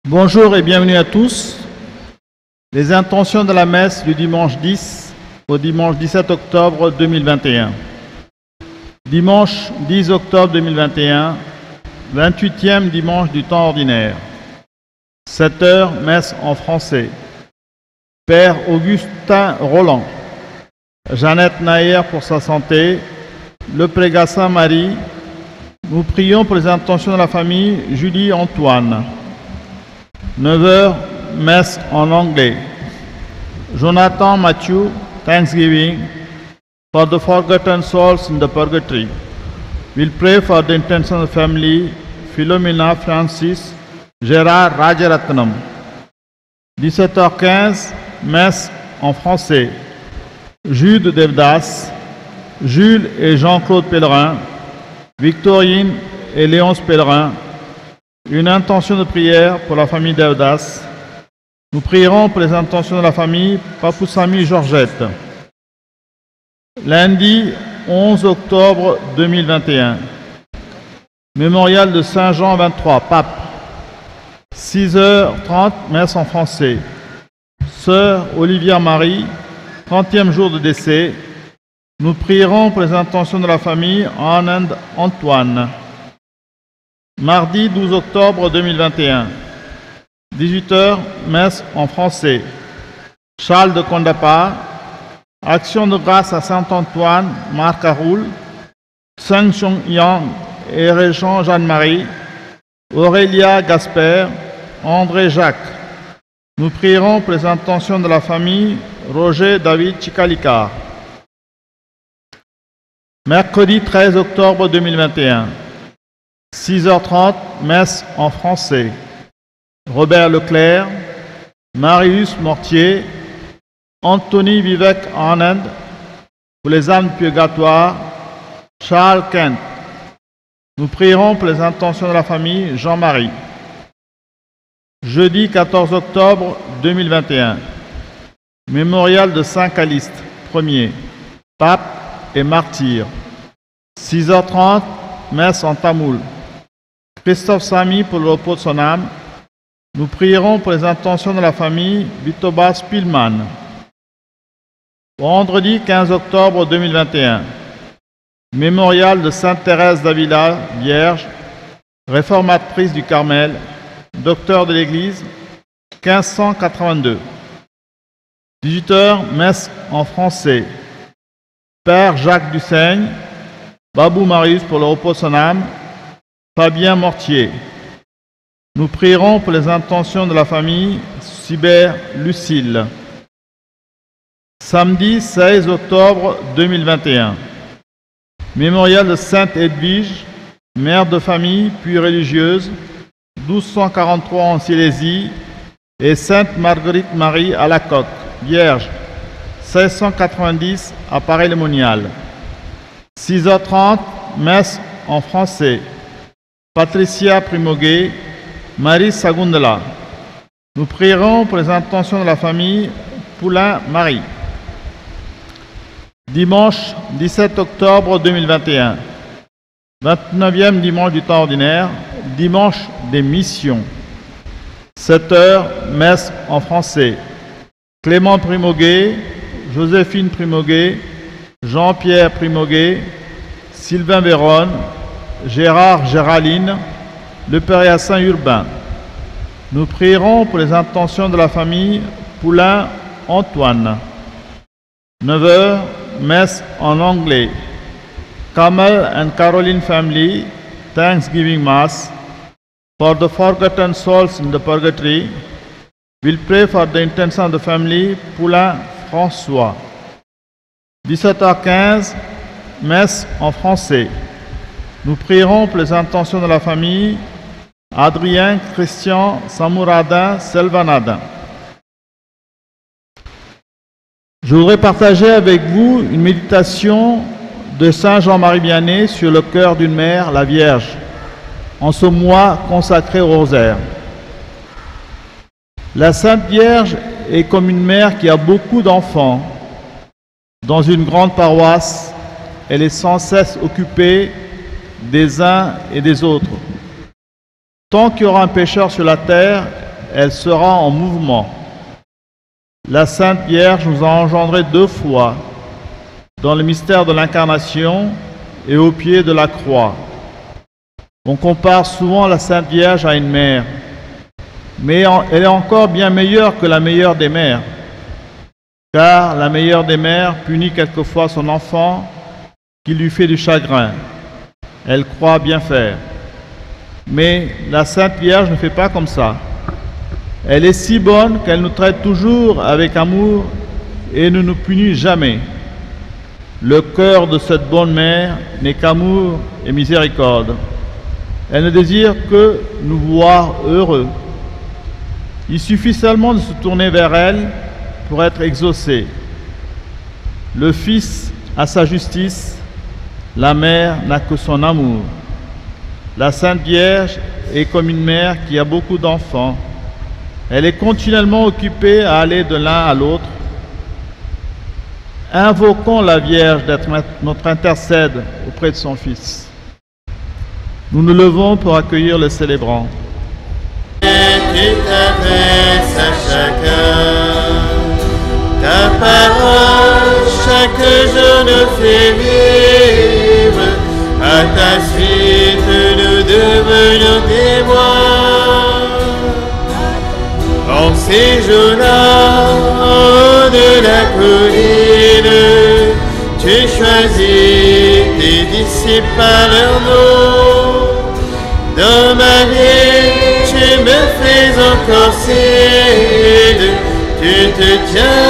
Bonjour et bienvenue à tous. Les intentions de la messe du dimanche 10 au dimanche 17 octobre 2021. Dimanche 10 octobre 2021, 28e dimanche du temps ordinaire. 7 heures, messe en français. Père Augustin Roland, Jeannette Naher pour sa santé, le prégat Saint-Marie. Nous prions pour les intentions de la famille Julie Antoine. 9 heures, messe en anglais. Jonathan Matthew, Thanksgiving for the forgotten souls in the purgatory. We'll pray for the intention of the family Philomena Francis, Gérard Rajaratnam. 17h15, messe en français. Jude Devdas, Jules et Jean-Claude Pellerin, Victorine et Léonce Pellerin. Une intention de prière pour la famille Devdas. Nous prierons pour les intentions de la famille Papoussami Georgette. Lundi 11 octobre 2021. Mémorial de Saint Jean 23, pape. 6h30, messe en français. Sœur Olivia Marie, 30e jour de décès. Nous prierons pour les intentions de la famille Anand Antoine. Mardi 12 octobre 2021. 18h, messe en français. Charles de Condapa, action de grâce à Saint-Antoine, Marc Aroul, Seng Chong Yang et Régent Jeanne-Marie, Aurélia Gasper, André Jacques. Nous prierons pour les intentions de la famille Roger David Chikalikar. Mercredi 13 octobre 2021. 6h30, messe en français. Robert Leclerc, Marius Mortier, Anthony Vivek Anand, pour les âmes du purgatoire, Charles Kent. Nous prierons pour les intentions de la famille Jean-Marie. Jeudi 14 octobre 2021. Mémorial de Saint Caliste, Ier, pape et martyr. 6h30, messe en tamoul. Christophe Samy pour le repos de son âme. Nous prierons pour les intentions de la famille Vitoba Spilman. Vendredi 15 octobre 2021. Mémorial de Sainte Thérèse d'Avila, Vierge, réformatrice du Carmel, docteur de l'Église, 1582. 18h, messe en français. Père Jacques Dusseigne, Babou Marius pour le repos de son âme, Fabien Mortier. Nous prierons pour les intentions de la famille Sibert Lucille. Samedi 16 octobre 2021. Mémorial de Sainte Edwige, mère de famille puis religieuse, 1243 en Silésie, et Sainte Marguerite Marie à la Coque, Vierge, 1690 à Paray-le-Monial. 6h30, messe en français. Patricia Primoguet, Marie Sagundela. Nous prierons pour les intentions de la famille Poulain-Marie. Dimanche 17 octobre 2021. 29e dimanche du temps ordinaire, dimanche des missions. 7h, messe en français. Clément Primoguet, Joséphine Primoguet, Jean-Pierre Primoguet, Sylvain Véronne, Gérard Géraline, le Père Hyacinthe Urbain. Nous prierons pour les intentions de la famille Poulain Antoine. 9h, messe en anglais. Kamal and Caroline family, Thanksgiving Mass. For the forgotten souls in the purgatory, we'll pray for the intention of the family Poulain François. 17h15, messe en français. Nous prierons pour les intentions de la famille Adrien, Christian, Samouradin, Selvanadin. Je voudrais partager avec vous une méditation de Saint Jean-Marie Vianney sur le cœur d'une mère, la Vierge, en ce mois consacré au rosaire. La Sainte Vierge est comme une mère qui a beaucoup d'enfants. Dans une grande paroisse, elle est sans cesse occupée des uns et des autres. Tant qu'il y aura un pécheur sur la terre, elle sera en mouvement. La Sainte Vierge nous a engendrés 2 fois, dans le mystère de l'incarnation et au pied de la croix. On compare souvent la Sainte Vierge à une mère, mais elle est encore bien meilleure que la meilleure des mères, car la meilleure des mères punit quelquefois son enfant qui lui fait du chagrin. Elle croit bien faire. Mais la Sainte Vierge ne fait pas comme ça. Elle est si bonne qu'elle nous traite toujours avec amour et ne nous punit jamais. Le cœur de cette bonne mère n'est qu'amour et miséricorde. Elle ne désire que nous voir heureux. Il suffit seulement de se tourner vers elle pour être exaucé. Le Fils a sa justice, la mère n'a que son amour. La Sainte Vierge est comme une mère qui a beaucoup d'enfants. Elle est continuellement occupée à aller de l'un à l'autre. Invoquons la Vierge d'être notre intercède auprès de son Fils. Nous nous levons pour accueillir le célébrant. Tu t'adresses à chacun, ta parole chaque jour nous fait vivre, à ta suite nous devenons témoins. En ces jours-là, haut de la colline, tu choisis tes disciples par leur nom. Dans ma vie, tu me fais encore signe, tu te tiens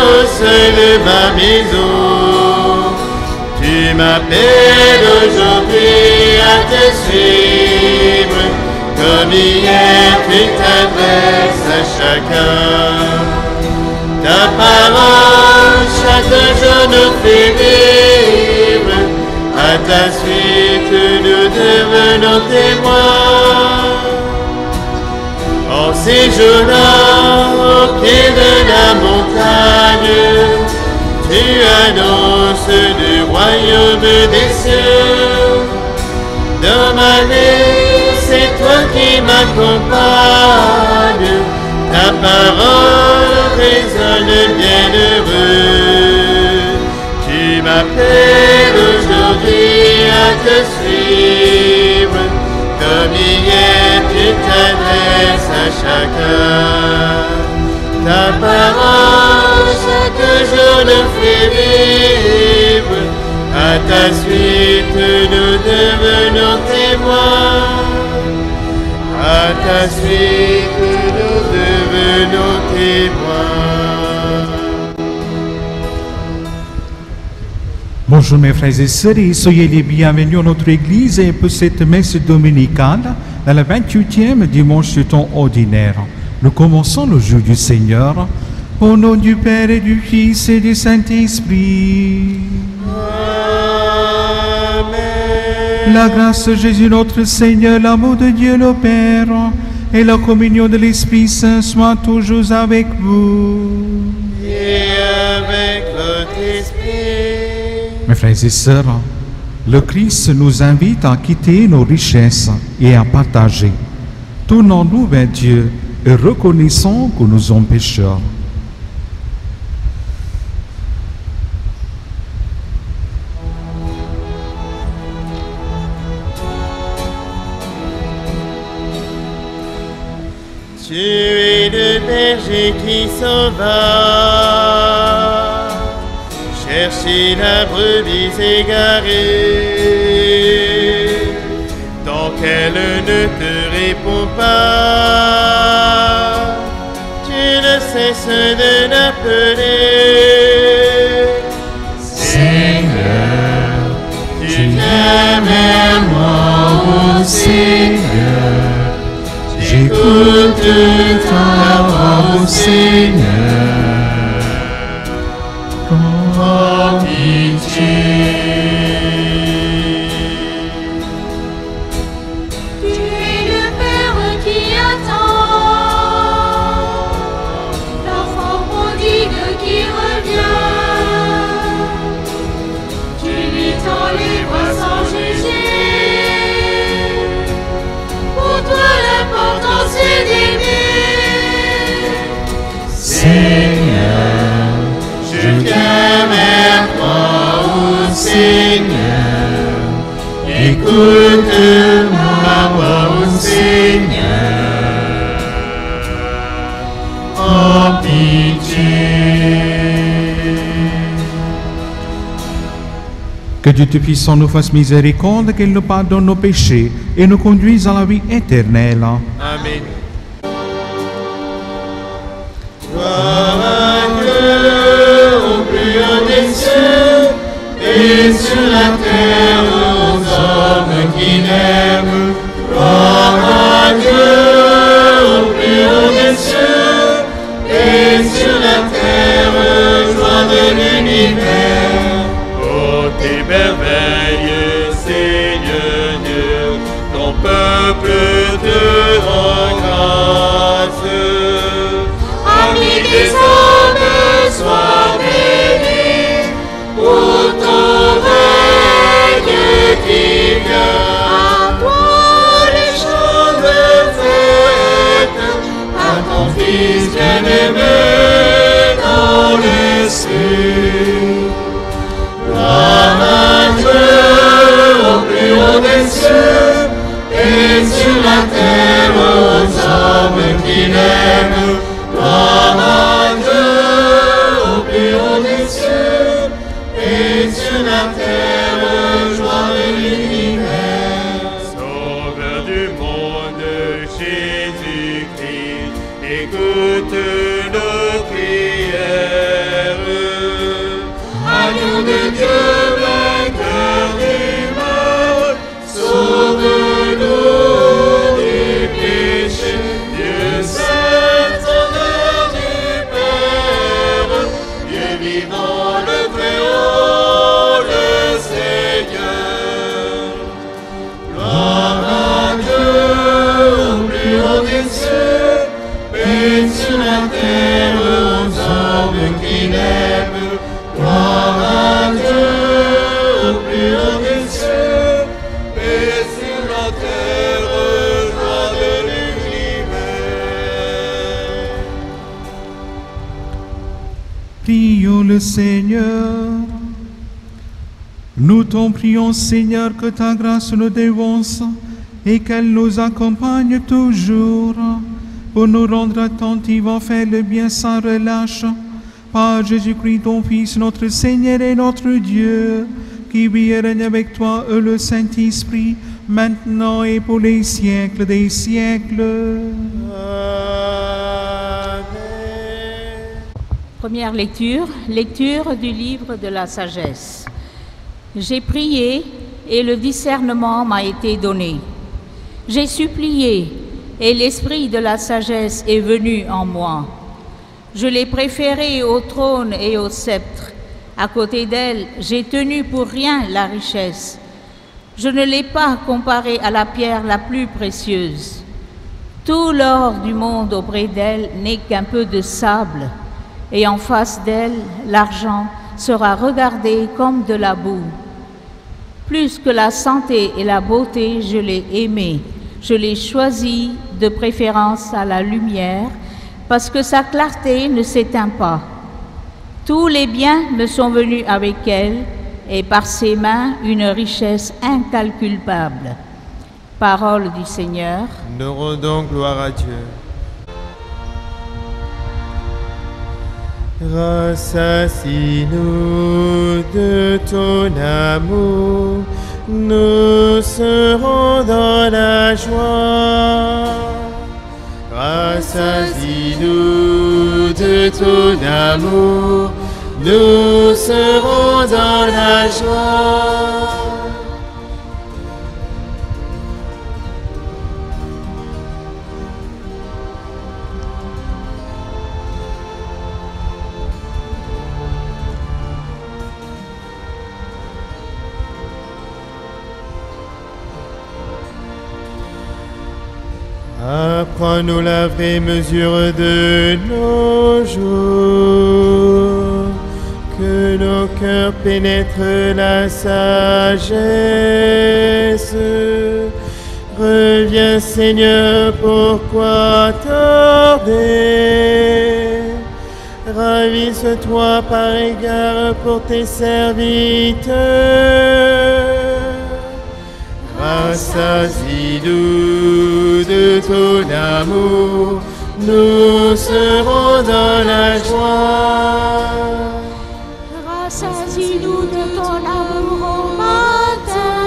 au seuil de ma maison. Tu m'appelles aujourd'hui à te suivre, comme hier tu t'adresses à chacun. Ta parole chaque jour nous fait vivre, à ta suite nous devenons témoins. En ces jours-là, au pied de la montagne, tu annonces du royaume des cieux. Dans ma vie, c'est toi qui m'accompagne, ta parole résonne bienheureux. Tu m'appelles aujourd'hui à te suivre, comme hier tu t'adresses à chacun. Ta parole chaque jour nous fait vivre, à ta suite nous devenons témoins. À ta suite nous devenons témoins. Bonjour mes frères et sœurs et soyez les bienvenus à notre église et pour cette messe dominicale dans le 28e dimanche du temps ordinaire. Nous commençons le jour du Seigneur au nom du Père et du Fils et du Saint-Esprit. Amen. La grâce de Jésus notre Seigneur, l'amour de Dieu le Père et la communion de l'Esprit Saint soient toujours avec vous. Et avec votre esprit. Mes frères et sœurs, le Christ nous invite à quitter nos richesses et à partager. Tournons-nous vers Dieu et reconnaissons que nous sommes pécheurs. Tu es le berger qui s'en va chercher la brebis égarée. Tant qu'elle ne te répond pas, tu ne cesses de l'appeler. Seigneur, tu viens vers moi, ô Seigneur. J'écoute ta voix, ô Seigneur. Oh, pitié. Tu es le Père qui attend l'enfant prodigue qui revient. Tu lui tends les bras sans juger. Pour toi l'important c'est d'aimer. Seigneur, je viens vers toi, ô Seigneur. Écoute ma voix, ô Seigneur. En pitié. Que Dieu Tout-Puissant nous fasse miséricorde, qu'il nous pardonne nos péchés et nous conduise à la vie éternelle. Amen. Gloire à Dieu au plus haut des cieux et sur la terre aux hommes qui l'aiment. Gloire à Dieu au plus haut des cieux et sur la terre, joie de l'univers. Oh, tes merveilles, Seigneur Dieu, ton peuple te rend grâce. Amis des hommes, sois béni pour ton règne qui vient. À toi les chants de fête, à ton Fils bien-aimé dans les cieux. Gloire à Dieu au plus haut des cieux et sur la terre aux hommes qui l'aiment. Gloire à Dieu au plus haut des cieux et sur la terre, joie de l'univers. Sauveur du monde, Jésus-Christ, écoute nos prières. Agneau de Dieu, vainqueur du mal, sauve-nous du péché. Dieu saint, Sauveur du Père, Dieu vivant, le Très-Haut, le Seigneur. Gloire à Dieu au plus haut des cieux, paix sur la terre aux hommes qui l'aiment. Gloire à Dieu au plus haut des cieux, paix sur la terre, joie de l'univers. Prions le Seigneur. Nous t'en prions, Seigneur, que ta grâce nous dévance et qu'elle nous accompagne toujours pour nous rendre attentifs à faire le bien sans relâche. Par Jésus-Christ, ton Fils, notre Seigneur et notre Dieu, qui vit et règne avec toi, le Saint-Esprit, maintenant et pour les siècles des siècles. Amen. Première lecture, lecture du livre de la sagesse. J'ai prié et le discernement m'a été donné. J'ai supplié et l'esprit de la sagesse est venu en moi. Je l'ai préférée au trône et au sceptre. À côté d'elle, j'ai tenu pour rien la richesse. Je ne l'ai pas comparée à la pierre la plus précieuse. Tout l'or du monde auprès d'elle n'est qu'un peu de sable, et en face d'elle, l'argent sera regardé comme de la boue. Plus que la santé et la beauté, je l'ai aimée. Je l'ai choisie de préférence à la lumière, parce que sa clarté ne s'éteint pas. Tous les biens me sont venus avec elle, et par ses mains, une richesse incalculable. Parole du Seigneur. Nous rendons gloire à Dieu. Rassasie-nous de ton amour, nous serons dans la joie. Rassasie-nous de ton amour, nous serons dans la joie. Apprends-nous la vraie mesure de nos jours, que nos cœurs pénètrent la sagesse. Reviens Seigneur, pourquoi tarder? ravisse-toi par égard pour tes serviteurs. Rassasie-nous de ton amour, nous serons dans la joie. Rassasie-nous de ton amour au matin,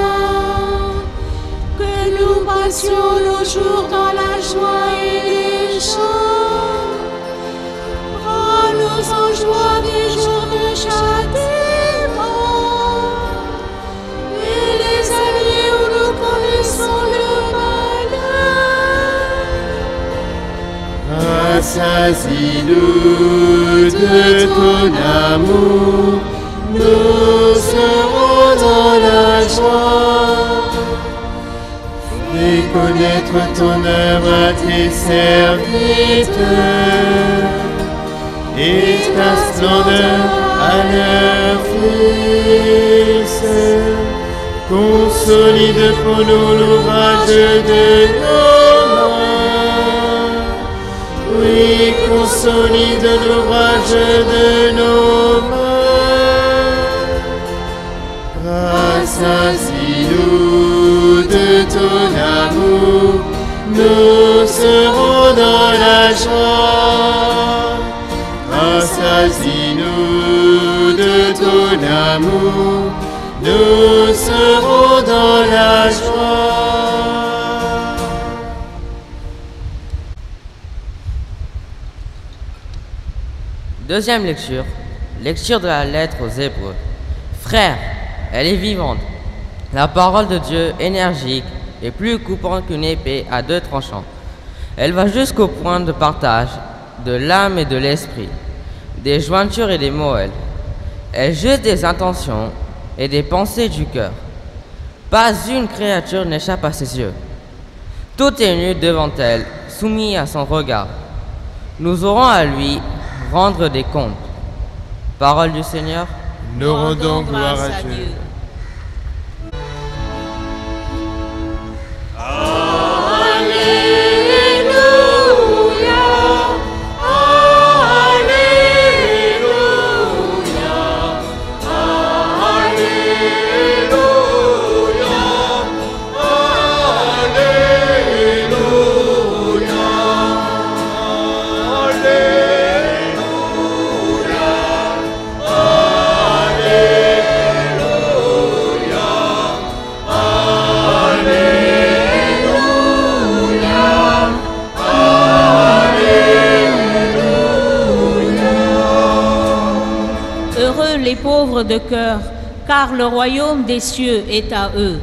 que nous passions nos jours dans la joie et les chants. Rends-nous en joie des jours de châtiment et les années où nous connaissons le malheur. Rassasie-nous de ton amour, nous serons dans la joie. Fais connaître ton œuvre à tes serviteurs et ta splendeur à leurs fils. Consolide pour nous l'ouvrage de nos mains. Oui, consolide l'ouvrage de nos mains. Rassasie-nous de ton amour, nous serons dans la joie. Rassasie-nous de ton amour, nous serons dans la joie. Deuxième lecture, lecture de la lettre aux Hébreux. Frères, elle est vivante. La parole de Dieu, énergique et plus coupante qu'une épée à deux tranchants. Elle va jusqu'au point de partage de l'âme et de l'esprit, des jointures et des moelles. Elle juge des intentions et des pensées du cœur. Pas une créature n'échappe à ses yeux. Tout est nu devant elle, soumis à son regard. Nous aurons à lui rendre des comptes. Parole du Seigneur. Nous rendons gloire à Dieu. Les pauvres de cœur, car le royaume des cieux est à eux.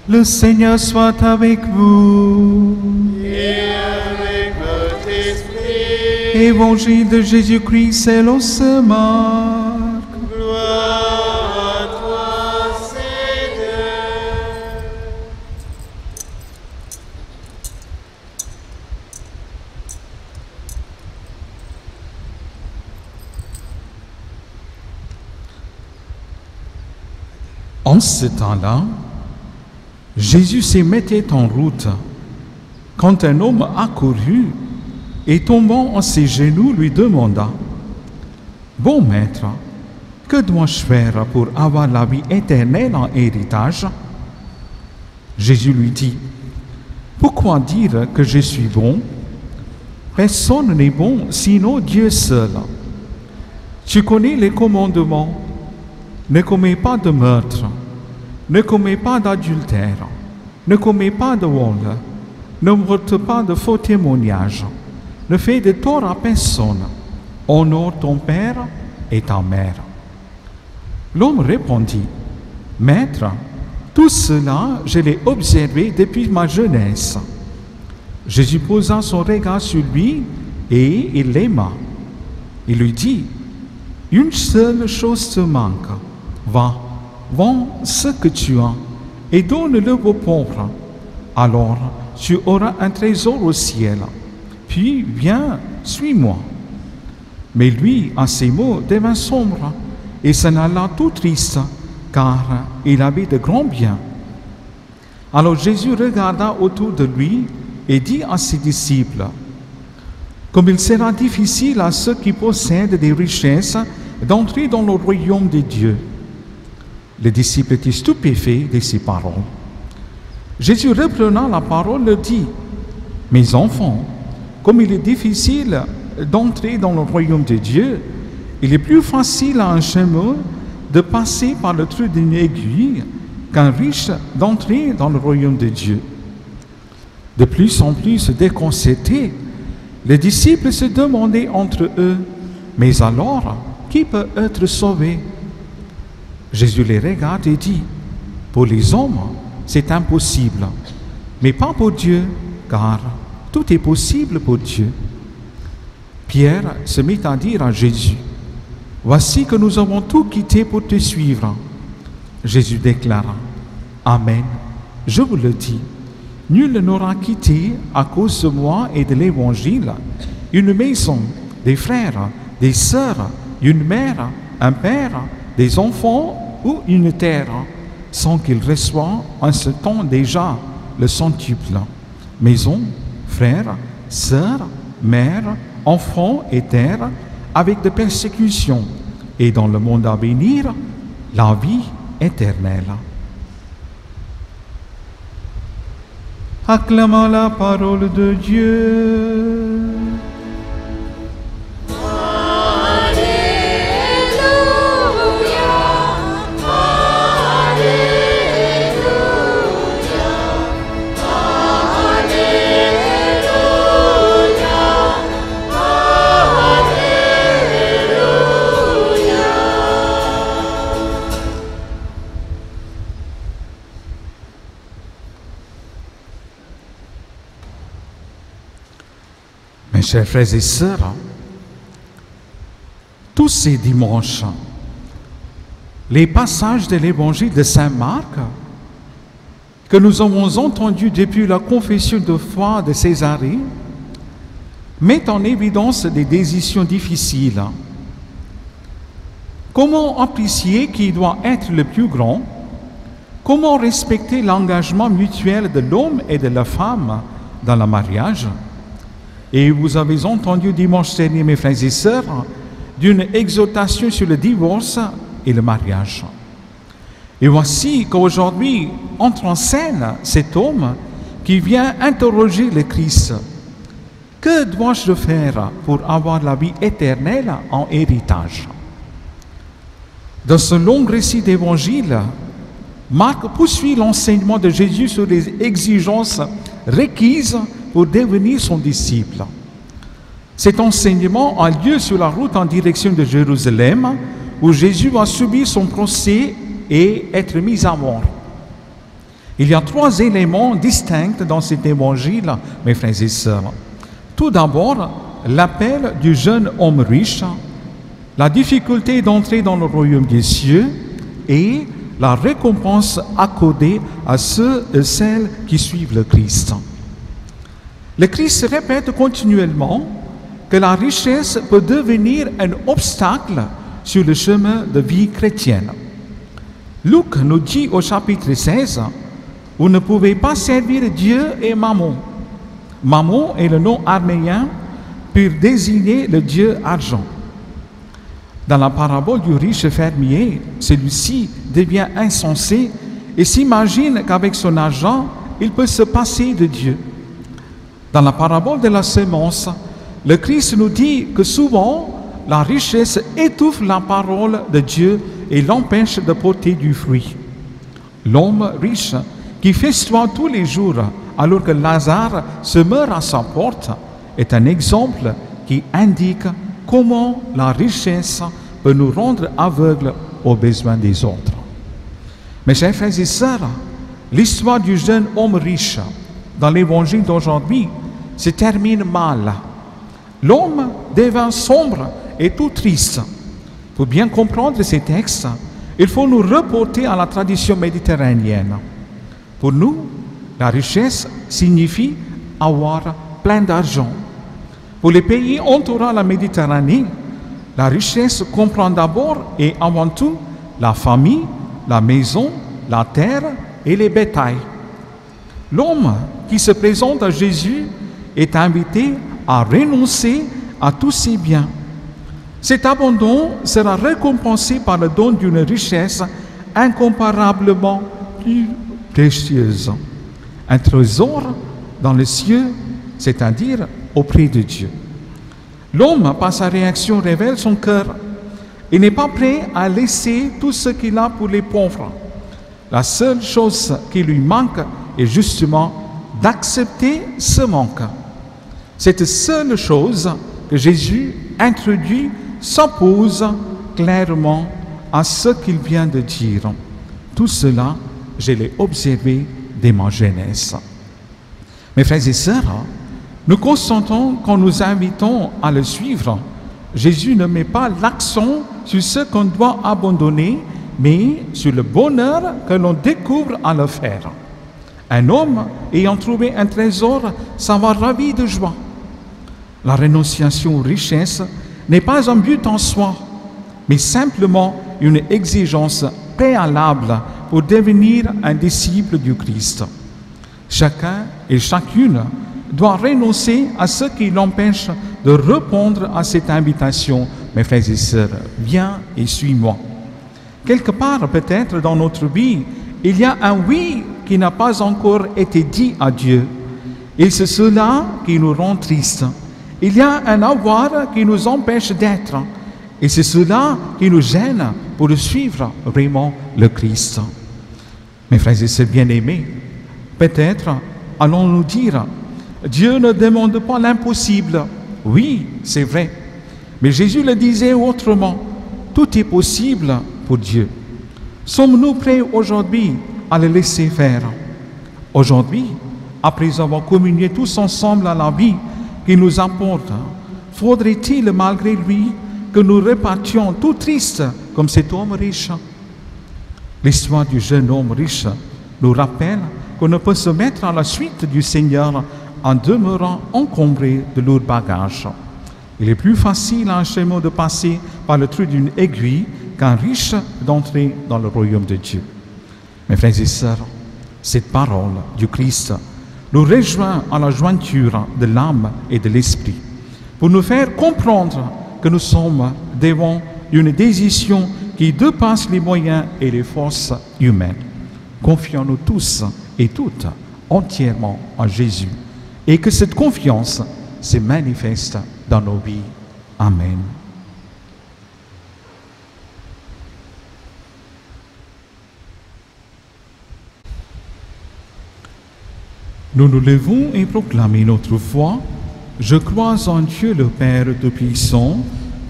Le Seigneur soit avec vous. Et avec votre esprit. Évangile de Jésus-Christ selon saint Marc. Gloire à toi, Seigneur. En ce temps-là, Jésus se mettait en route quand un homme accourut et tombant à ses genoux lui demanda « Bon maître, que dois-je faire pour avoir la vie éternelle en héritage ?» Jésus lui dit « Pourquoi dire que je suis bon? Personne n'est bon sinon Dieu seul. Tu connais les commandements. Ne commets pas de meurtre. Ne commets pas d'adultère, ne commets pas de vol, ne porte pas de faux témoignages, ne fais de tort à personne, honore ton père et ta mère. L'homme répondit, Maître, tout cela je l'ai observé depuis ma jeunesse. Jésus posa son regard sur lui et il l'aima. Il lui dit, une seule chose te manque, va. Vends ce que tu as et donne-le aux pauvres, alors tu auras un trésor au ciel. Puis viens, suis-moi. Mais lui, à ces mots, devint sombre et s'en alla tout triste, car il avait de grands biens. Alors Jésus regarda autour de lui et dit à ses disciples, « Comme il sera difficile à ceux qui possèdent des richesses d'entrer dans le royaume de Dieu. » Les disciples étaient stupéfaits de ces paroles. Jésus, reprenant la parole, leur dit, « Mes enfants, comme il est difficile d'entrer dans le royaume de Dieu, il est plus facile à un chemin de passer par le trou d'une aiguille qu'un riche d'entrer dans le royaume de Dieu. » De plus en plus déconcertés, les disciples se demandaient entre eux, « Mais alors, qui peut être sauvé ?» Jésus les regarde et dit, « Pour les hommes, c'est impossible, mais pas pour Dieu, car tout est possible pour Dieu. » Pierre se mit à dire à Jésus, « Voici que nous avons tout quitté pour te suivre. » Jésus déclara, « Amen, je vous le dis, nul n'aura quitté à cause de moi et de l'Évangile une maison, des frères, des sœurs, une mère, un père, des enfants ou une terre, sans qu'il reçoive en ce temps déjà le centuple. Maison, frères, sœurs, mère, enfants et terre, avec des persécutions, et dans le monde à venir, la vie éternelle. Acclamons la parole de Dieu. Mes chers frères et sœurs, tous ces dimanches, les passages de l'évangile de Saint Marc que nous avons entendus depuis la confession de foi de Césarée mettent en évidence des décisions difficiles. Comment apprécier qui doit être le plus grand? Comment respecter l'engagement mutuel de l'homme et de la femme dans le mariage? Et vous avez entendu dimanche dernier, mes frères et sœurs, d'une exhortation sur le divorce et le mariage. Et voici qu'aujourd'hui entre en scène cet homme qui vient interroger le Christ. Que dois-je faire pour avoir la vie éternelle en héritage? Dans ce long récit d'évangile, Marc poursuit l'enseignement de Jésus sur les exigences requises pour devenir son disciple. Cet enseignement a lieu sur la route en direction de Jérusalem, où Jésus va subir son procès et être mis à mort. Il y a 3 éléments distincts dans cet évangile, mes frères et sœurs. Tout d'abord, l'appel du jeune homme riche, la difficulté d'entrer dans le royaume des cieux et la récompense accordée à ceux et celles qui suivent le Christ. Le Christ répète continuellement que la richesse peut devenir un obstacle sur le chemin de vie chrétienne. Luc nous dit au chapitre 16, « Vous ne pouvez pas servir Dieu et Mammon. » Mammon est le nom arméen pour désigner le dieu argent. Dans la parabole du riche fermier, celui-ci devient insensé et s'imagine qu'avec son argent, il peut se passer de Dieu. Dans la parabole de la semence, le Christ nous dit que souvent, la richesse étouffe la parole de Dieu et l'empêche de porter du fruit. L'homme riche qui festoie tous les jours alors que Lazare se meurt à sa porte est un exemple qui indique comment la richesse peut nous rendre aveugles aux besoins des autres. Mes chers frères et sœurs, l'histoire du jeune homme riche dans l'évangile d'aujourd'hui se termine mal. L'homme devint sombre et tout triste. Pour bien comprendre ces textes, il faut nous reporter à la tradition méditerranéenne. Pour nous, La richesse signifie avoir plein d'argent. Pour les pays entourant la Méditerranée, la richesse comprend d'abord et avant tout la famille, la maison, la terre et les bétails. L'homme qui se présente à Jésus est invité à renoncer à tous ses biens. Cet abandon sera récompensé par le don d'une richesse incomparablement plus précieuse. Un trésor dans les cieux, c'est-à-dire auprès de Dieu. L'homme, par sa réaction, révèle son cœur. Il n'est pas prêt à laisser tout ce qu'il a pour les pauvres. La seule chose qui lui manque est justement d'accepter ce manque. Cette seule chose que Jésus introduit s'oppose clairement à ce qu'il vient de dire. Tout cela, je l'ai observé dès ma jeunesse. Mes frères et sœurs, nous constatons quand nous invitons à le suivre, Jésus ne met pas l'accent sur ce qu'on doit abandonner, mais sur le bonheur que l'on découvre à le faire. Un homme ayant trouvé un trésor s'en va ravi de joie. La renonciation aux richesses n'est pas un but en soi, mais simplement une exigence préalable pour devenir un disciple du Christ. Chacun et chacune doit renoncer à ce qui l'empêche de répondre à cette invitation. Mes frères et sœurs, viens et suis-moi. Quelque part, peut-être dans notre vie, il y a un oui qui n'a pas encore été dit à Dieu. Et c'est cela qui nous rend tristes. Il y a un avoir qui nous empêche d'être. Et c'est cela qui nous gêne pour suivre vraiment le Christ. Mes frères et sœurs bien-aimés, peut-être allons-nous dire, Dieu ne demande pas l'impossible. Oui, c'est vrai. Mais Jésus le disait autrement, tout est possible pour Dieu. Sommes-nous prêts aujourd'hui à le laisser faire? Aujourd'hui, après avoir communié tous ensemble à la vie qu'il nous apporte, faudrait-il malgré lui que nous repartions tout tristes comme cet homme riche? L'histoire du jeune homme riche nous rappelle qu'on ne peut se mettre à la suite du Seigneur en demeurant encombré de lourds bagages. Il est plus facile à un chemin de passer par le trou d'une aiguille qu'un riche d'entrer dans le royaume de Dieu. Mes frères et sœurs, cette parole du Christ nous rejoint à la jointure de l'âme et de l'esprit pour nous faire comprendre que nous sommes devant une décision qui dépasse les moyens et les forces humaines. Confions-nous tous et toutes entièrement en Jésus et que cette confiance se manifeste dans nos vies. Amen. Nous nous levons et proclamons notre foi. Je crois en Dieu le Père Tout-Puissant,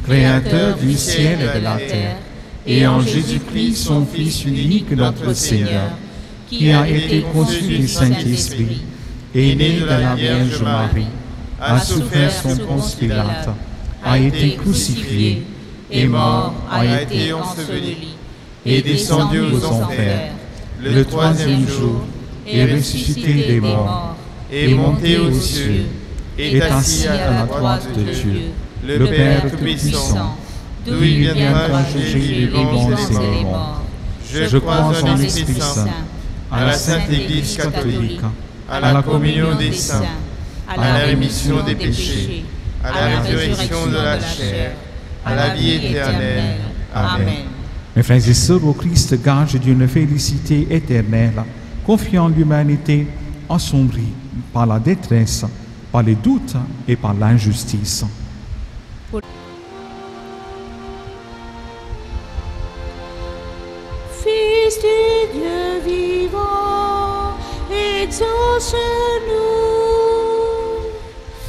Créateur du ciel et de la terre, et en Jésus-Christ, son Fils unique, notre Seigneur, qui a été conçu du Saint-Esprit, est né de la Vierge Marie, a souffert son Ponce Pilate, a été crucifié, est mort, a été enseveli, est descendu aux enfers, le troisième jour, est ressuscité des morts, est monté aux cieux, est assis à la droite de Dieu, le Père Tout-Puissant, d'où il viendra juger les vivants et les morts. Je crois en l'Esprit Saint, à la Sainte Église catholique, à la communion des saints, à la rémission des péchés, à la résurrection de la chair, à la vie éternelle. Amen. Mes frères et sœurs, au Christ, gage d'une félicité éternelle, confiant l'humanité assombrie par la détresse, par les doutes et par l'injustice. Fils du Dieu vivant, exauce-nous.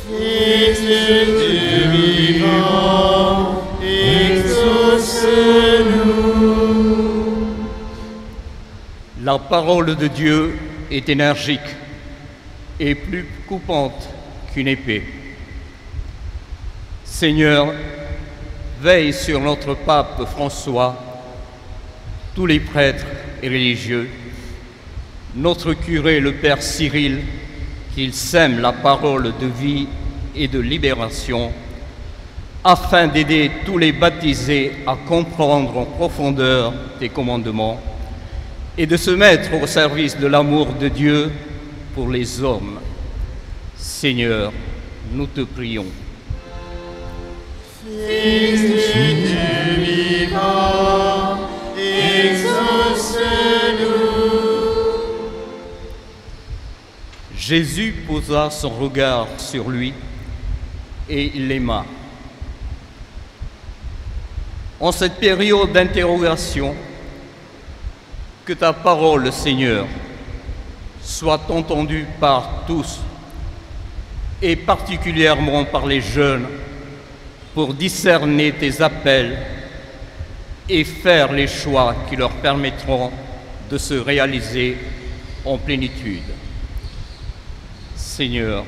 Fils du Dieu vivant, exauce-nous. La parole de Dieu est énergique et plus coupante qu'une épée. Seigneur, veille sur notre pape François, tous les prêtres et religieux, notre curé, le Père Cyril, qu'il sème la parole de vie et de libération, afin d'aider tous les baptisés à comprendre en profondeur tes commandements et de se mettre au service de l'amour de Dieu pour les hommes. Seigneur, nous te prions. Fils du Dieu vivant, exauce-nous. Jésus posa son regard sur lui et il l'aima. En cette période d'interrogation, que ta parole, Seigneur, soit entendue par tous et particulièrement par les jeunes pour discerner tes appels et faire les choix qui leur permettront de se réaliser en plénitude. Seigneur,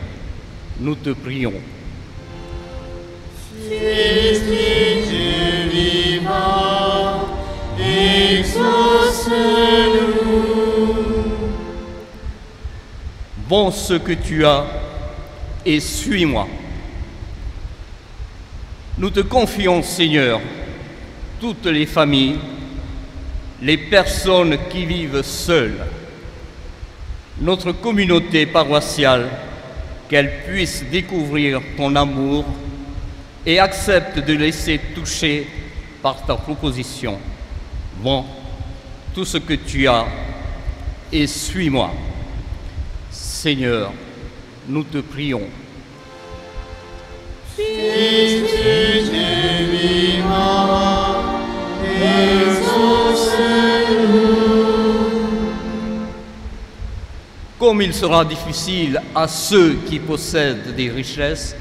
nous te prions. Fils du Dieu vivant, exauce-nous. Vends ce que tu as et suis-moi. Nous te confions, Seigneur, toutes les familles, les personnes qui vivent seules, notre communauté paroissiale, qu'elle puisse découvrir ton amour et accepte de laisser toucher par ta proposition. Vends tout ce que tu as et suis-moi. Seigneur, nous te prions. Fils du Dieu vivant, exauce-nous. Comme il sera difficile à ceux qui possèdent des richesses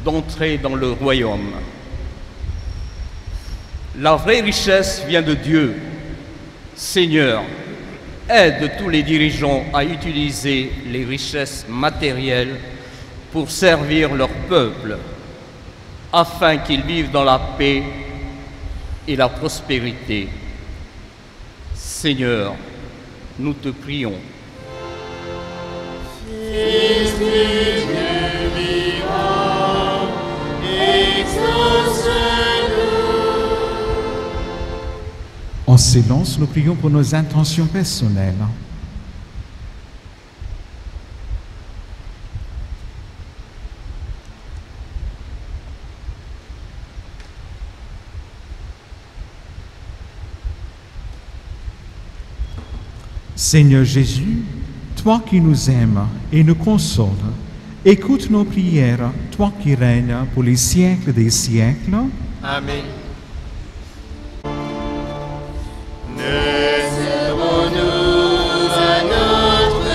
d'entrer dans le royaume. La vraie richesse vient de Dieu. Seigneur, aide tous les dirigeants à utiliser les richesses matérielles pour servir leur peuple, afin qu'ils vivent dans la paix et la prospérité. Seigneur, nous te prions. Fils du Dieu vivant, exauce-nous. En silence, nous prions pour nos intentions personnelles. Seigneur Jésus, toi qui nous aimes et nous consoles, écoute nos prières, toi qui règnes pour les siècles des siècles. Amen. Ne servons-nous à notre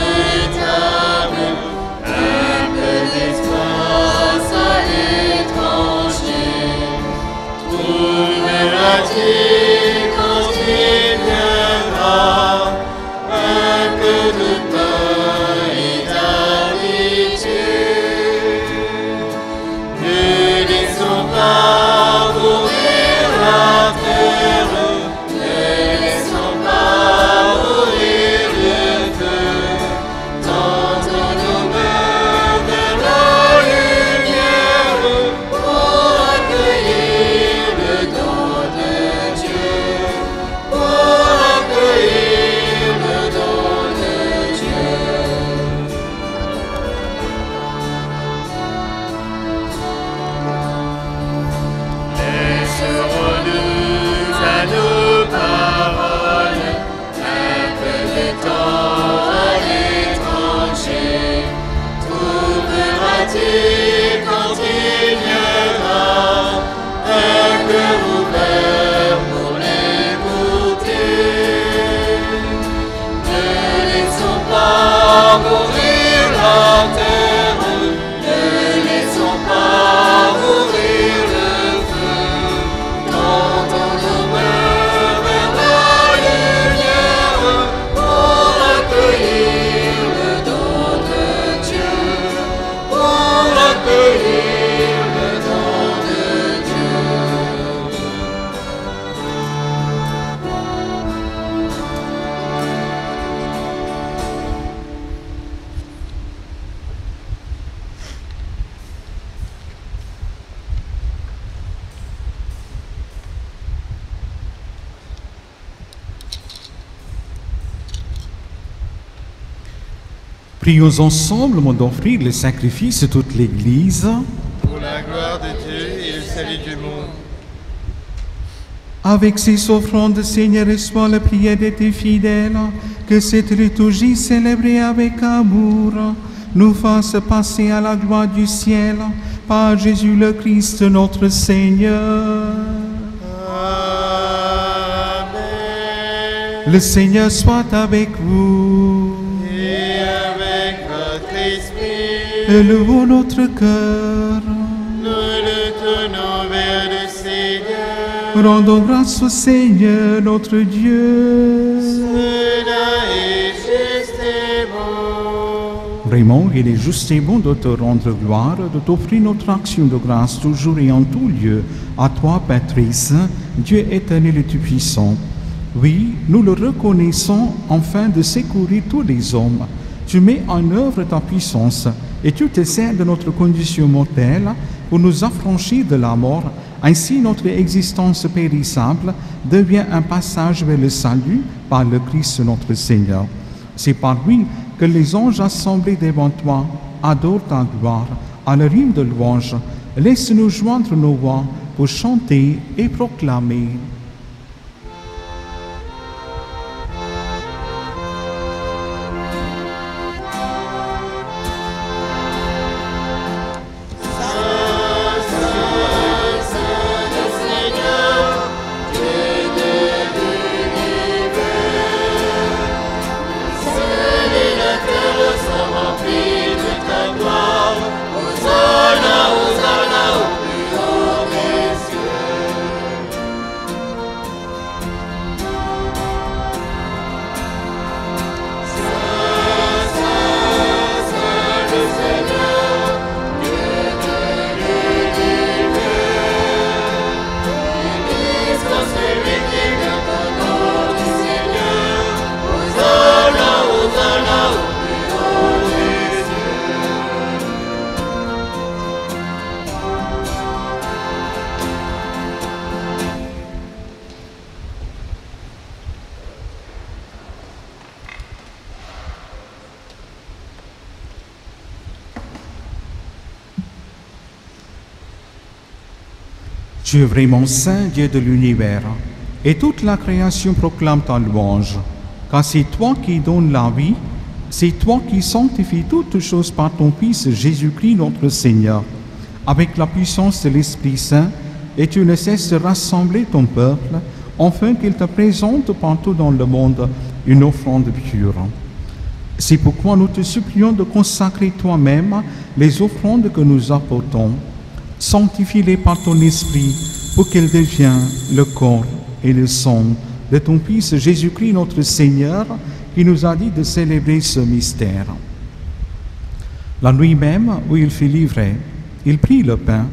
table un peu d'espace à l'étranger? Trouvera-t-il quand il viendra un peu de pain et d'amitié? Ne laissons pas mourir Prions ensemble d'offrir le sacrifice de toute l'Église. Pour la gloire de Dieu et le salut du monde. Avec ces offrandes, Seigneur, reçois la prière de tes fidèles, que cette liturgie célébrée avec amour nous fasse passer à la gloire du ciel par Jésus le Christ notre Seigneur. Amen. Le Seigneur soit avec vous. Et avec votre esprit, Élevons notre cœur. nous le tournons vers le Seigneur. Rendons grâce au Seigneur notre Dieu. Cela est juste et bon. Vraiment, il est juste et bon de te rendre gloire, de t'offrir notre action de grâce toujours et en tout lieu. À toi, Patrice, Dieu éternel et tout-puissant. Oui, nous le reconnaissons afin de secourir tous les hommes. Tu mets en œuvre ta puissance et tu te sers de notre condition mortelle pour nous affranchir de la mort. Ainsi, notre existence périssable devient un passage vers le salut par le Christ notre Seigneur. C'est par lui que les anges assemblés devant toi adorent ta gloire. À la rime de louange, laisse-nous joindre nos voix pour chanter et proclamer. Tu es vraiment saint, Dieu de l'univers, et toute la création proclame ta louange, car c'est toi qui donnes la vie, c'est toi qui sanctifies toutes choses par ton Fils Jésus-Christ notre Seigneur, avec la puissance de l'Esprit Saint, et tu ne cesses de rassembler ton peuple, afin qu'il te présente partout dans le monde une offrande pure. C'est pourquoi nous te supplions de consacrer toi-même les offrandes que nous apportons. Sanctifie-les par ton esprit pour qu'elles deviennent le corps et le sang de ton Fils Jésus-Christ notre Seigneur qui nous a dit de célébrer ce mystère. La nuit même où il fut livré, il prit le pain,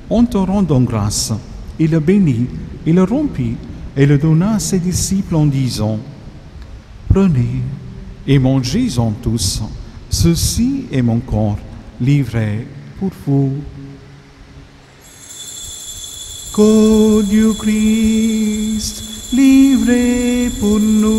en te rendant grâce, il le bénit, il le rompit et le donna à ses disciples en disant: Prenez et mangez-en tous, ceci est mon corps livré pour vous. Corps du Christ, livré pour nous.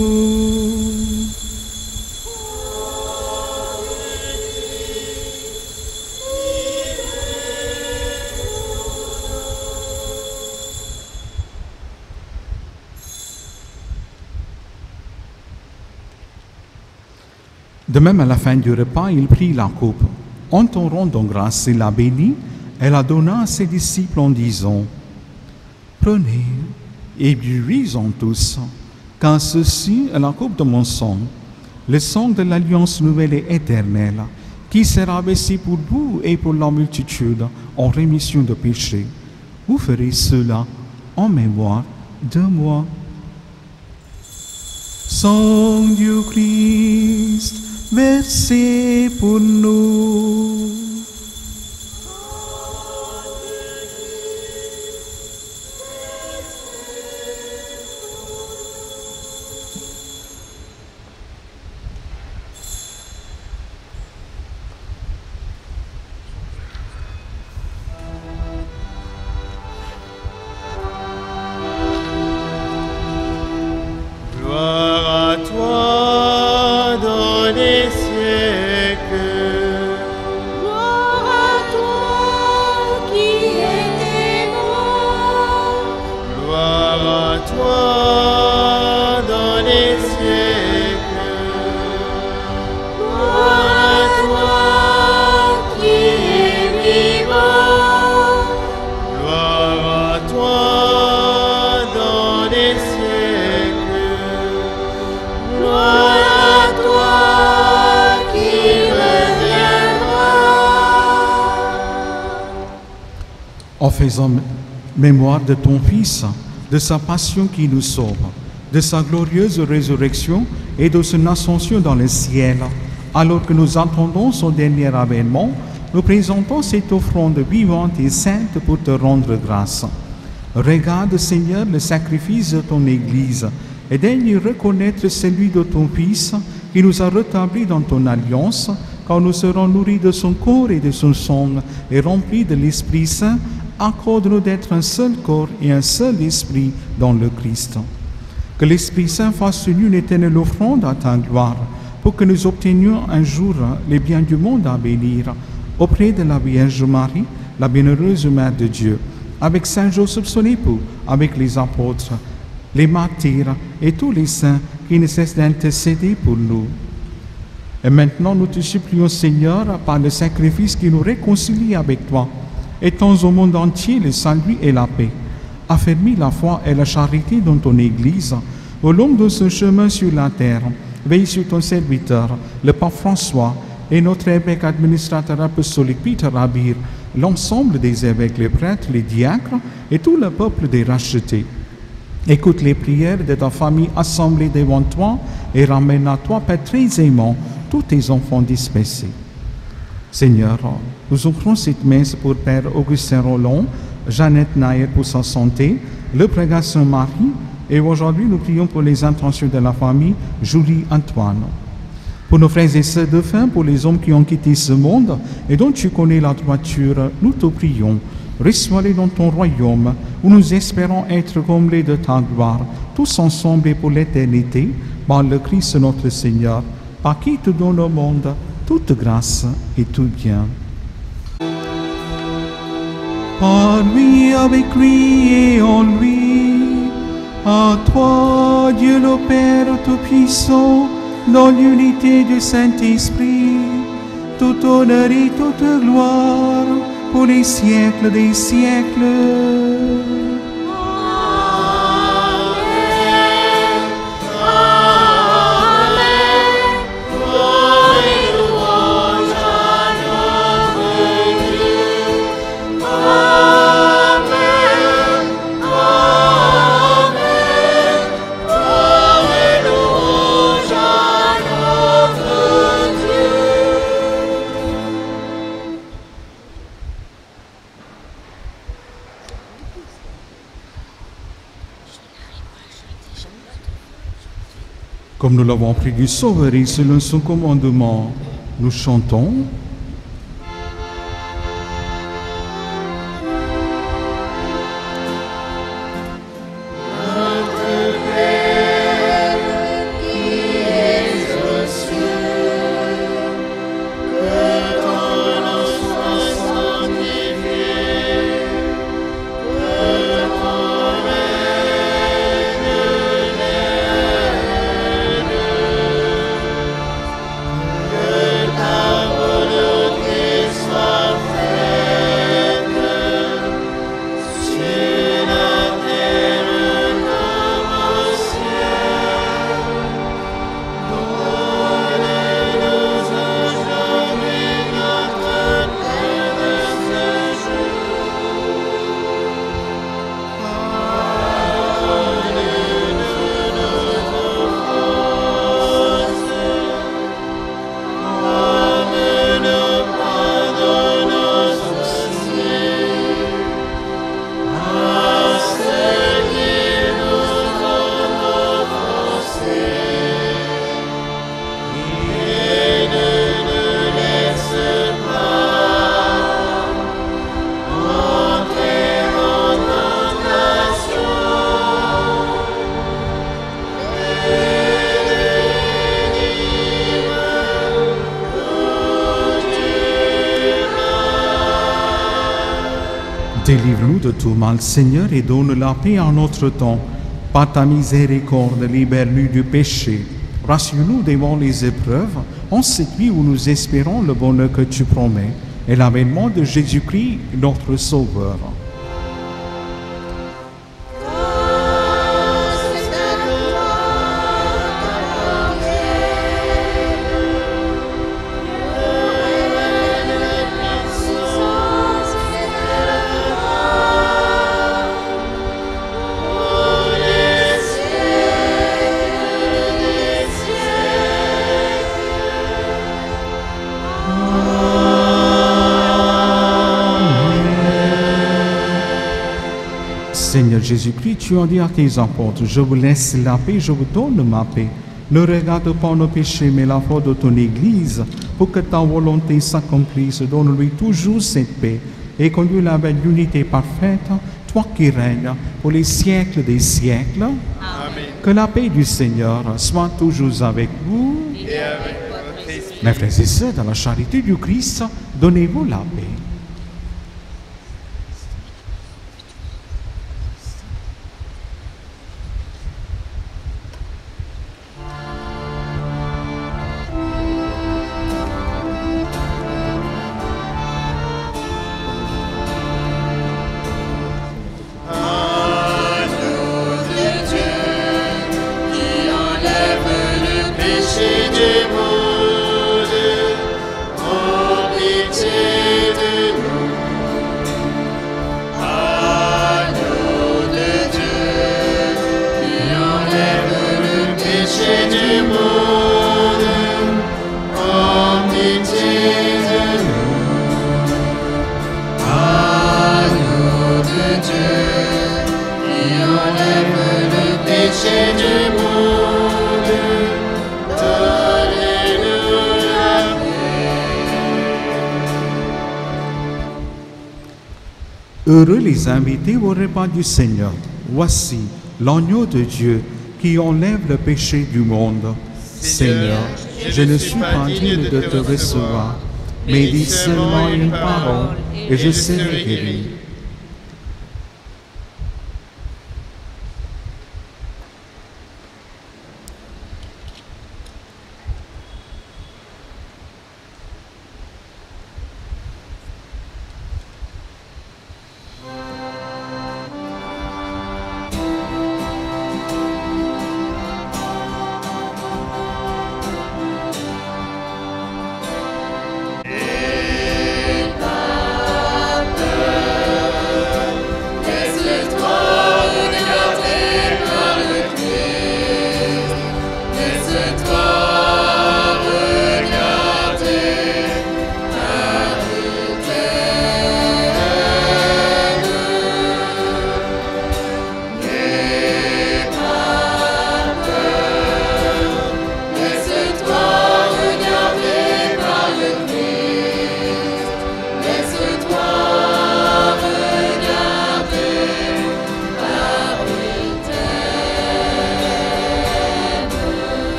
De même, à la fin du repas, il prit la coupe. En te rendant grâce, il la bénit et la donna à ses disciples en disant: Prenez et buvez-en tous, car ceci est la coupe de mon sang, le sang de l'alliance nouvelle et éternelle, qui sera versé pour vous et pour la multitude en rémission de péchés. Vous ferez cela en mémoire de moi. Sang du Christ, versé pour nous. Gloire à toi dans les siècles. en faisant mémoire de ton Fils, de sa passion qui nous sauve, de sa glorieuse résurrection et de son ascension dans le ciel. Alors que nous attendons son dernier avènement, nous présentons cette offrande vivante et sainte pour te rendre grâce. Regarde, Seigneur, le sacrifice de ton Église et daigne reconnaître celui de ton Fils qui nous a rétablis dans ton alliance, quand nous serons nourris de son corps et de son sang et remplis de l'Esprit Saint. Accorde-nous d'être un seul corps et un seul esprit dans le Christ. Que l'Esprit Saint fasse une éternelle offrande à ta gloire, pour que nous obtenions un jour les biens du monde à bénir, auprès de la Vierge Marie, la bienheureuse Mère de Dieu, avec Saint Joseph son époux, avec les apôtres, les martyrs et tous les saints qui ne cessent d'intercéder pour nous. Et maintenant, nous te supplions, Seigneur, par le sacrifice qui nous réconcilie avec toi, étends au monde entier le salut et la paix. Affermis la foi et la charité dans ton Église, au long de ce chemin sur la terre. Veille sur ton serviteur, le pape François, et notre évêque administrateur apostolique Peter Rabir, l'ensemble des évêques, les prêtres, les diacres et tout le peuple des rachetés. Écoute les prières de ta famille assemblée devant toi et ramène à toi, Père très aimant, tous tes enfants dispersés. Seigneur, nous offrons cette messe pour Père Augustin Roland, Jeannette Nair pour sa santé, le Prêtre Saint-Marie, et aujourd'hui nous prions pour les intentions de la famille Julie Antoine. Pour nos frères et sœurs défunts, pour les hommes qui ont quitté ce monde et dont tu connais la droiture, nous te prions. Reçois-les dans ton royaume, où nous espérons être comblés de ta gloire, tous ensemble et pour l'éternité, par le Christ notre Seigneur, par qui te donne au monde toute grâce et tout bien. Par lui, avec lui et en lui, à toi, Dieu le Père Tout-Puissant, dans l'unité du Saint-Esprit, tout honneur et toute gloire, pour les siècles des siècles. Comme nous l'avons appris du Sauveur et selon son commandement, nous chantons. Délivre-nous de tout mal, Seigneur, et donne la paix en notre temps. Par ta miséricorde, libère-nous du péché. Rassure-nous devant les épreuves, en cette vie où nous espérons le bonheur que tu promets, et l'avènement de Jésus-Christ, notre Sauveur. Seigneur Jésus-Christ, tu as dit à tes apôtres, je vous laisse la paix, je vous donne ma paix. Ne regarde pas nos péchés, mais la foi de ton Église, pour que ta volonté s'accomplisse. Donne-lui toujours cette paix et conduis-la vers l'unité parfaite, toi qui règnes pour les siècles des siècles. Amen. Que la paix du Seigneur soit toujours avec vous. Et avec votre esprit. Mes frères et sœurs, dans la charité du Christ, donnez-vous la paix. Heureux les invités au repas du Seigneur. Voici l'agneau de Dieu qui enlève le péché du monde. Seigneur, je ne suis pas digne de te recevoir, mais dis seulement une parole et je serai guéri.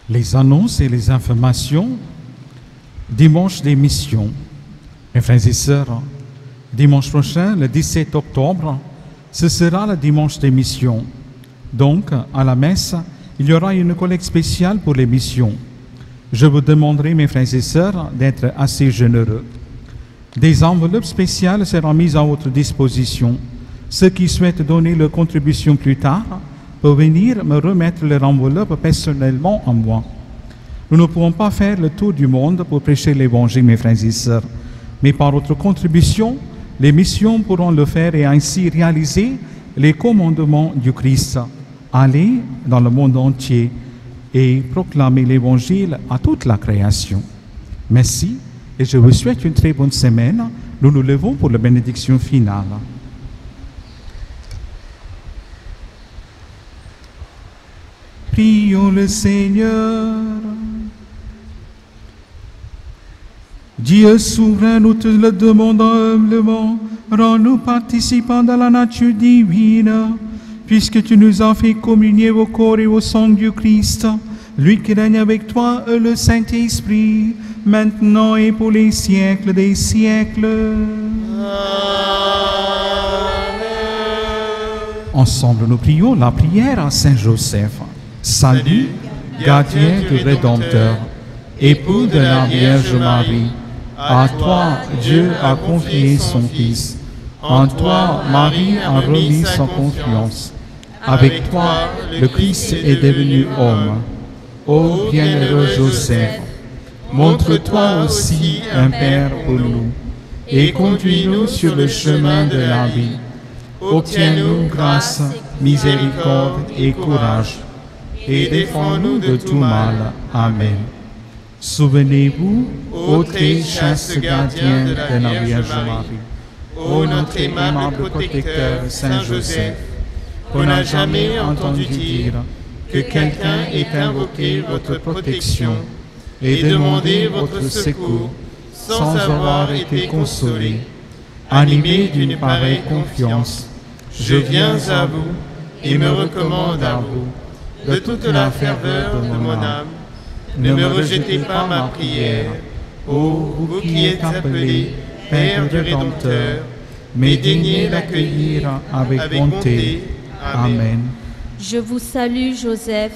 Les annonces et les informations, dimanche des missions. Mes frères et sœurs, dimanche prochain, le 17 octobre, ce sera le dimanche des missions. Donc, à la messe, il y aura une collecte spéciale pour les missions. Je vous demanderai, mes frères et sœurs, d'être assez généreux. Des enveloppes spéciales seront mises à votre disposition. Ceux qui souhaitent donner leur contribution plus tard peuvent venir me remettre leur enveloppe personnellement à moi. Nous ne pouvons pas faire le tour du monde pour prêcher l'Évangile, mes frères et sœurs, mais par votre contribution, les missions pourront le faire et ainsi réaliser les commandements du Christ. Aller dans le monde entier et proclamer l'Évangile à toute la création. Merci et je vous souhaite une très bonne semaine. Nous nous levons pour la bénédiction finale. Prions le Seigneur. Dieu souverain, nous te le demandons humblement, rends-nous participants de la nature divine, puisque tu nous as fait communier au corps et au sang du Christ, lui qui règne avec toi et le Saint-Esprit, maintenant et pour les siècles des siècles. Ensemble, nous prions la prière à Saint Joseph. Salut, gardien du Rédempteur, époux de la Vierge Marie, à toi Dieu a confié son Fils. En toi Marie a remis sa confiance. Avec toi le Christ est devenu homme. Ô bienheureux Joseph, montre-toi aussi un Père pour nous et conduis-nous sur le chemin de la vie. Obtiens-nous grâce, miséricorde et courage, et défends-nous de tout mal. Amen. Souvenez-vous, ô très chaste gardien de la Vierge Marie, ô notre aimable protecteur Saint Joseph, qu'on n'a jamais entendu dire que quelqu'un ait invoqué votre protection et demandé votre secours sans avoir été consolé. Animé d'une pareille confiance, je viens à vous et me recommande à vous de toute la ferveur de mon âme. Ne me rejetez pas ma prière, ô vous qui êtes appelé Père du Rédempteur, mais daignez l'accueillir avec bonté. Amen. Je vous salue, Joseph,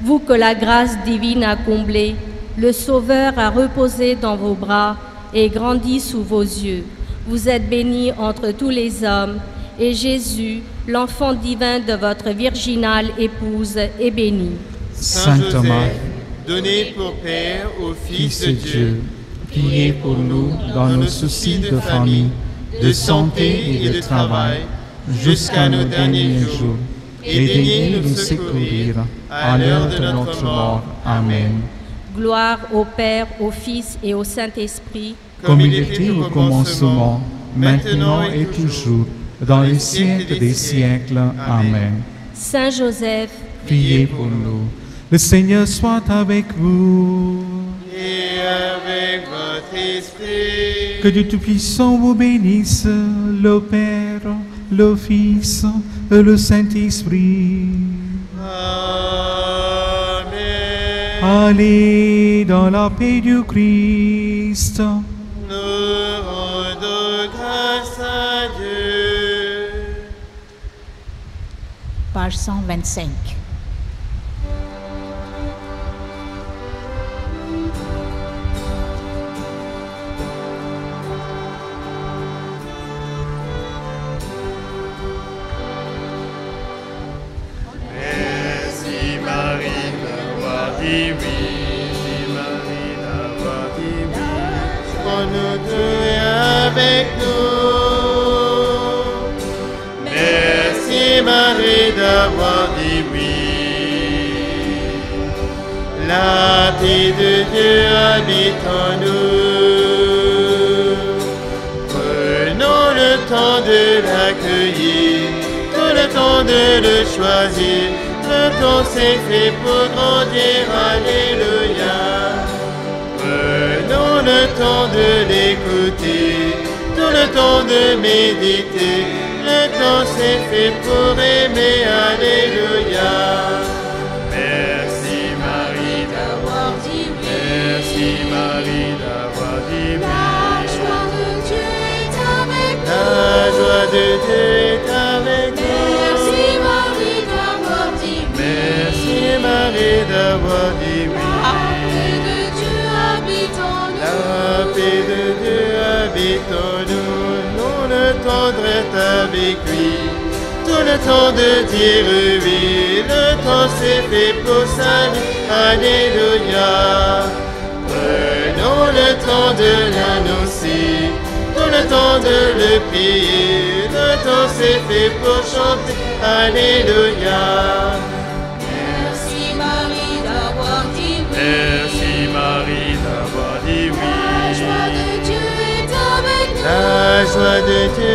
vous que la grâce divine a comblé, le Sauveur a reposé dans vos bras et grandi sous vos yeux. Vous êtes béni entre tous les hommes, et Jésus, l'enfant divin de votre virginale épouse, est béni. Sainte Marie, donnez pour Père au Fils Fils de de Dieu, Dieu, priez pour nous dans nos soucis de famille, de santé et de travail, jusqu'à nos derniers jours, et daignez nous secourir à l'heure de notre mort. Amen. Gloire au Père, au Fils et au Saint-Esprit, Comme il était au commencement, maintenant et toujours, dans les siècles des siècles. Amen. Saint Joseph, Priez pour nous. Le Seigneur soit avec vous. et avec votre esprit. Que Dieu Tout-Puissant vous bénisse, le Père, le Fils et le Saint-Esprit. Amen. Allez dans la paix du Christ. Nous rendons grâce à Dieu. Page 125. Merci Marie d'avoir dit oui. Merci Marie d'avoir dit oui. Prends-nous deux avec nous. Merci Marie d'avoir dit oui. La paix de Dieu habite en nous. Prenons le temps de l'accueillir, tout le temps de le choisir. Le temps s'est fait pour grandir, alléluia. Prenons le temps de l'écouter, tout le temps de méditer. Le temps s'est fait pour aimer, alléluia. Merci Marie d'avoir dit oui. Merci Marie d'avoir dit oui. La joie de Dieu est avec nous. La joie de Dieu est avec nous. Merci Marie d'avoir dit oui. Merci Marie d'avoir dit oui. La paix de Dieu habite en nous. La paix de Dieu habite en nous. Nous le tendresse avec lui. Tout le temps de dire oui. Le temps s'est fait pour sa vie. Alléluia. Prenons le temps de l'annoncer. Tout le temps de le prier. Le temps s'est fait pour chanter. Alléluia. Merci Marie d'avoir dit oui. Merci Marie d'avoir dit oui. joie de Dieu.